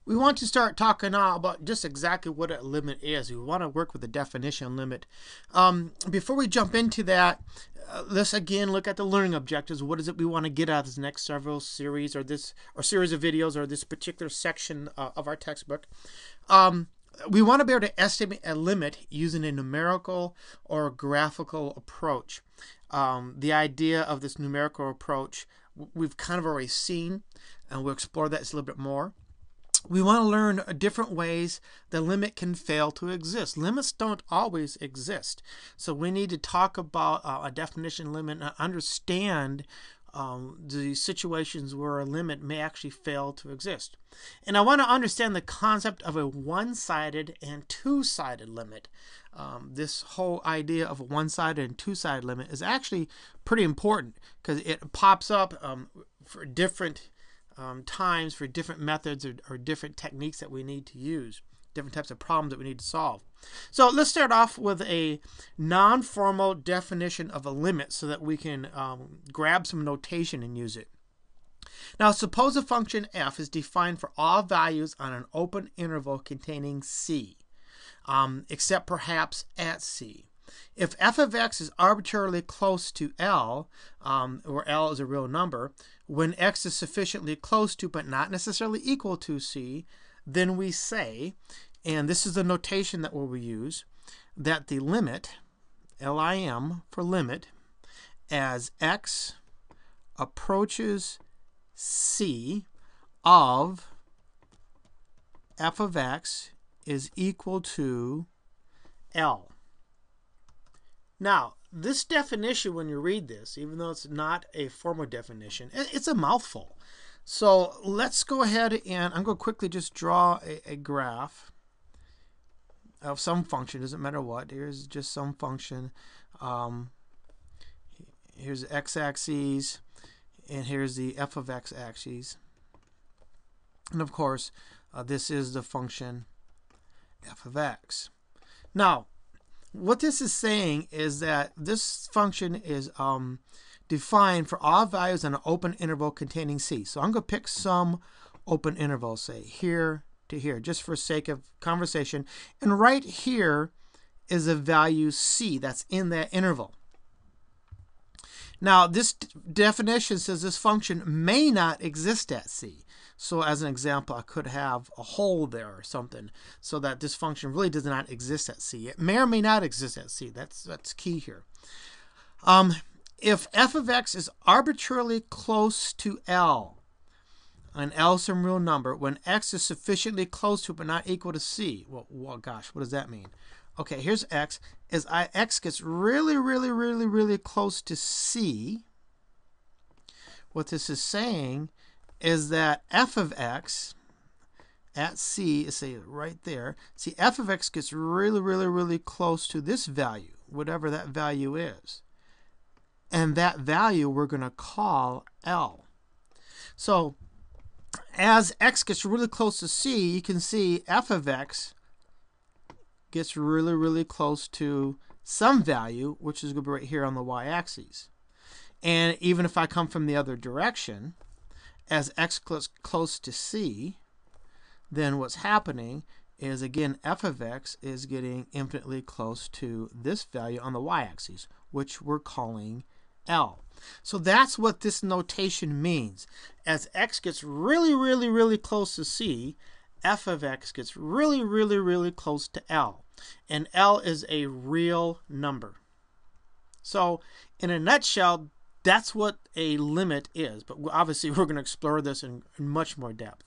We want to start talking now about just exactly what a limit is. We want to work with the definition limit. Before we jump into that, let's again look at the learning objectives. What is it we want to get out of this next several series or series of videos or this particular section of our textbook? We want to be able to estimate a limit using a numerical or graphical approach. The idea of this numerical approach we've kind of already seen, and we'll explore that a little bit more. We want to learn different ways the limit can fail to exist. Limits don't always exist. So we need to talk about a definition limit and understand the situations where a limit may actually fail to exist. And I want to understand the concept of a one-sided and two-sided limit. This whole idea of a one-sided and two-sided limit is actually pretty important because it pops up for different times, for different methods or different techniques that we need to use, different types of problems that we need to solve. So let's start off with a non-formal definition of a limit so that we can grab some notation and use it. Now suppose a function f is defined for all values on an open interval containing c, except perhaps at c. If f of x is arbitrarily close to L, where L is a real number, when x is sufficiently close to but not necessarily equal to c, then we say, and this is the notation that we will use, that the limit, LIM for limit, as x approaches c of f of x is equal to L. Now, this definition, when you read this, even though it's not a formal definition, it's a mouthful. So let's go ahead and I'm going to quickly just draw a graph of some function. Doesn't matter what. Here's just some function. Here's the x-axis, and here's the f of x axis. And of course, this is the function f of x. Now, what this is saying is that this function is defined for all values on an open interval containing c. So I'm going to pick some open interval, say here to here, just for sake of conversation. And right here is a value c that's in that interval. Now this definition says this function may not exist at c. So as an example, I could have a hole there or something so that this function really does not exist at c. It may or may not exist at c. That's key here. If f of x is arbitrarily close to L, and L is some real number, when x is sufficiently close to but not equal to c, well gosh, what does that mean? Okay, here's x. As x gets really close to c, what this is saying is that f of x at c is, say, right there. See, f of x gets really close to this value, whatever that value is. And that value we're going to call L. So as x gets really close to c, you can see f of x gets really close to some value, which is going to be right here on the y-axis. And even if I come from the other direction, as x gets close to c, then what's happening is, again, f of x is getting infinitely close to this value on the y-axis, which we're calling L. So that's what this notation means. As x gets really close to c, f of x gets really close to L. And L is a real number. So in a nutshell, that's what a limit is. But obviously we're going to explore this in much more depth.